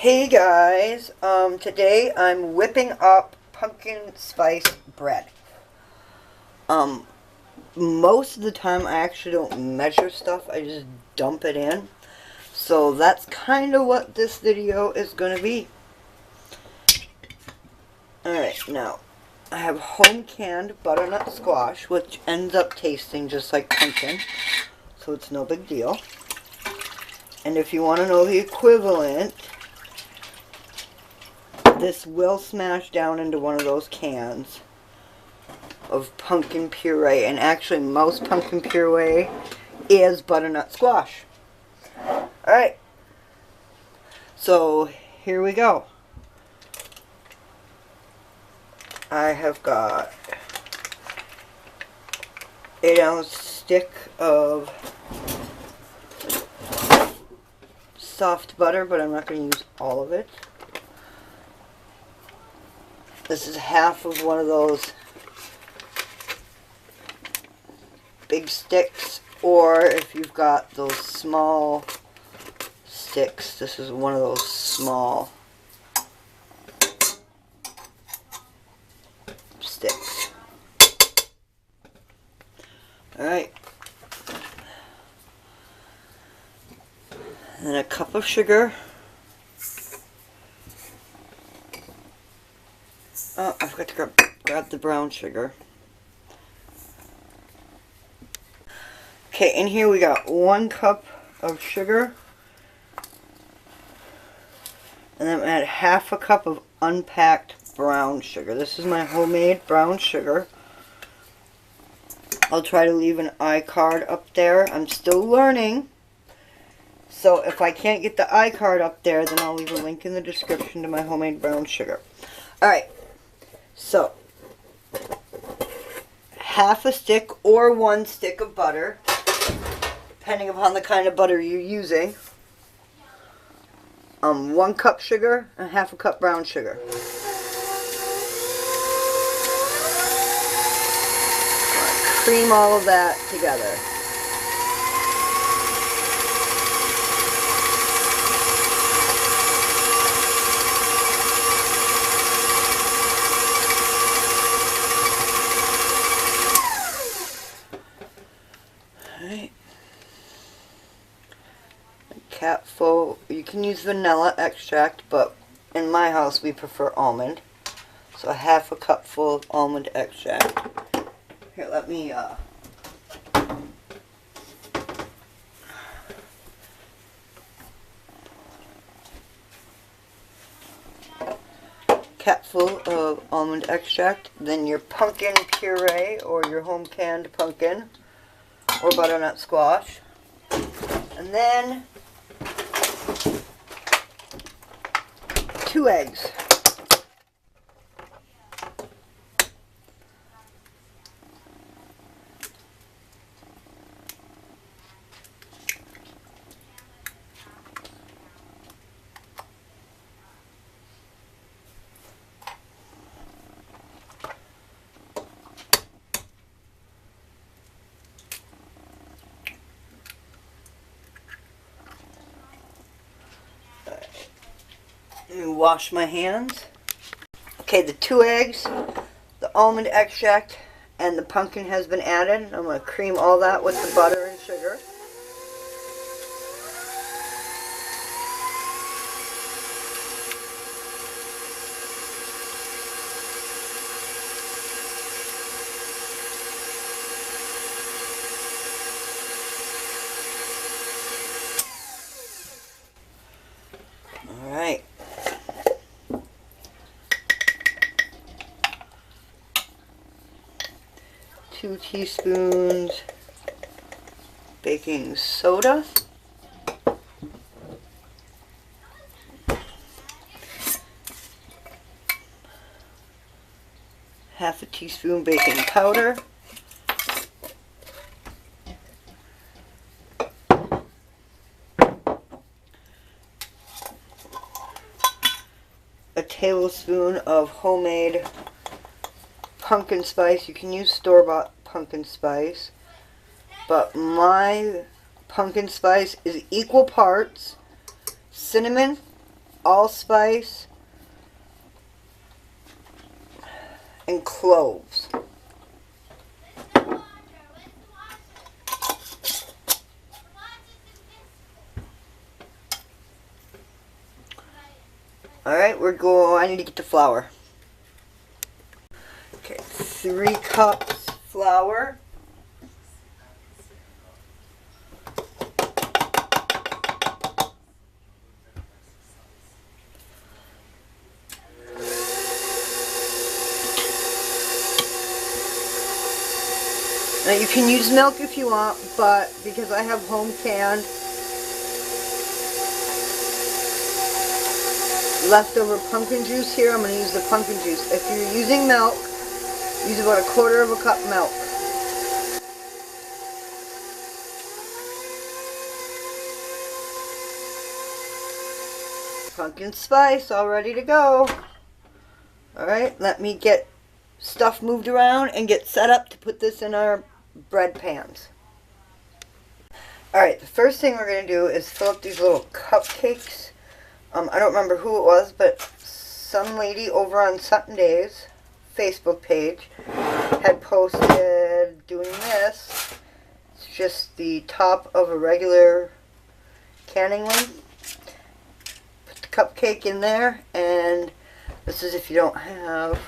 Hey guys, today I'm whipping up pumpkin spice bread. Most of the time I actually don't measure stuff, I just dump it in. So that's kind of what this video is going to be. Alright, now, I have home canned butternut squash, which ends up tasting just like pumpkin, so it's no big deal. And if you want to know the equivalent, this will smash down into one of those cans of pumpkin puree, and actually most pumpkin puree is butternut squash. Alright, so here we go. I have got 8-ounce stick of soft butter, but I'm not going to use all of it. This is half of one of those big sticks, or if you've got those small sticks, this is one of those small sticks. Alright. And then a cup of sugar. Oh, I forgot to grab the brown sugar. Okay, in here we got 1 cup of sugar. And then I'm add half a cup of unpacked brown sugar. This is my homemade brown sugar. I'll try to leave an iCard up there. I'm still learning. So if I can't get the iCard up there, then I'll leave a link in the description to my homemade brown sugar. Alright. So, half a stick or 1 stick of butter, depending upon the kind of butter you're using. 1 cup sugar and half a cup brown sugar. Cream all of that together. Capful. You can use vanilla extract, but in my house we prefer almond. So half a cup full of almond extract. Here, let me capful of almond extract, then your pumpkin puree or your home canned pumpkin or butternut squash, and then 2 eggs. Let me wash my hands. Okay, the 2 eggs, the almond extract, and the pumpkin has been added. I'm going to cream all that with the butter and sugar. Alright. 2 teaspoons baking soda. Half a teaspoon baking powder. A tablespoon of homemade pumpkin spice. You can use store-bought pumpkin spice, but my pumpkin spice is equal parts cinnamon, allspice and cloves. Alright, I need to get the flour. Okay, 3 cups flour. Now you can use milk if you want, but because I have home canned leftover pumpkin juice here, I'm going to use the pumpkin juice. If you're using milk, use about 1/4 cup milk. Pumpkin spice all ready to go. Alright, let me get stuff moved around and get set up to put this in our bread pans. Alright, the first thing we're going to do is fill up these little cupcakes. I don't remember who it was, but some lady over on Sunday's Facebook page had posted doing this. It's just the top of a regular canning lid. Put the cupcake in there, and this is if you don't have,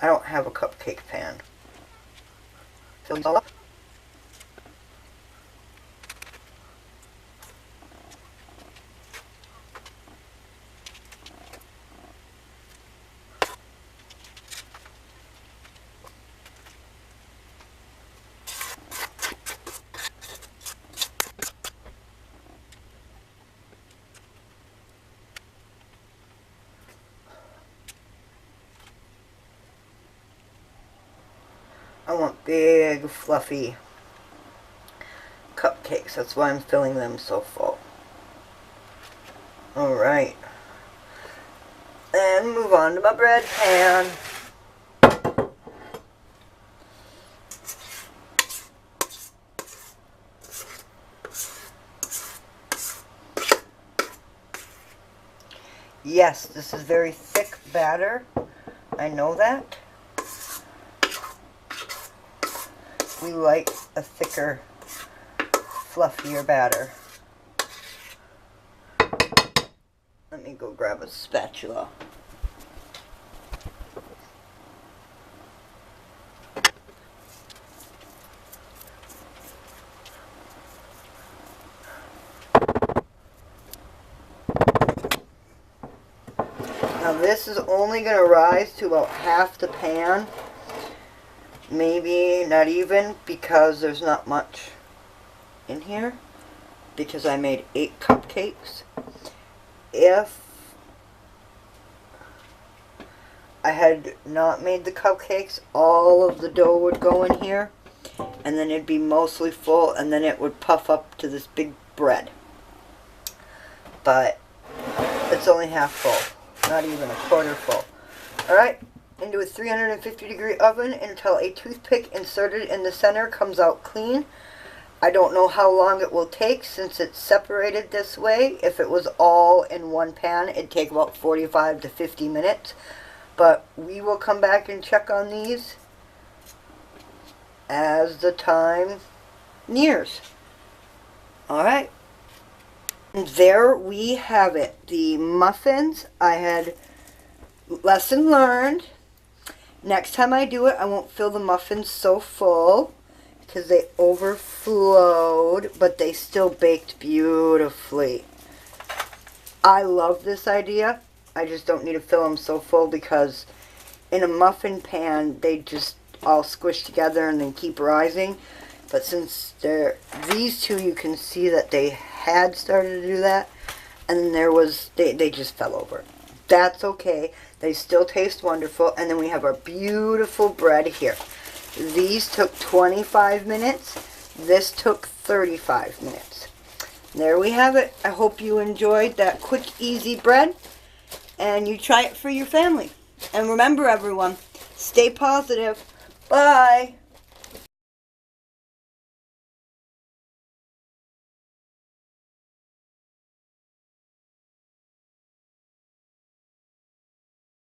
I don't have a cupcake pan. Fill these all up. I want big, fluffy cupcakes. That's why I'm filling them so full. Alright. And move on to my bread pan. Yes, this is very thick batter. I know that. We like a thicker, fluffier batter. Let me go grab a spatula. Now this is only going to rise to about half the pan. Maybe not even, because there's not much in here, because I made 8 cupcakes. If I had not made the cupcakes, all of the dough would go in here, and then it'd be mostly full, and then it would puff up to this big bread. But it's only half full, not even 1/4 full. Alright. Into a 350-degree oven until a toothpick inserted in the center comes out clean. I don't know how long it will take since it's separated this way. If it was all in one pan, it'd take about 45 to 50 minutes. But we will come back and check on these as the time nears. Alright. And there we have it. The muffins. I had lesson learned. Next time I do it, I won't fill the muffins so full because they overflowed, but they still baked beautifully. I love this idea. I just don't need to fill them so full because in a muffin pan, they just all squish together and then keep rising. But since they're these two, you can see that they had started to do that, and then there was, they just fell over. That's okay. They still taste wonderful. And then we have our beautiful bread here. These took 25 minutes. This took 35 minutes. There we have it. I hope you enjoyed that quick, easy bread. And you try it for your family. And remember, everyone, stay positive. Bye.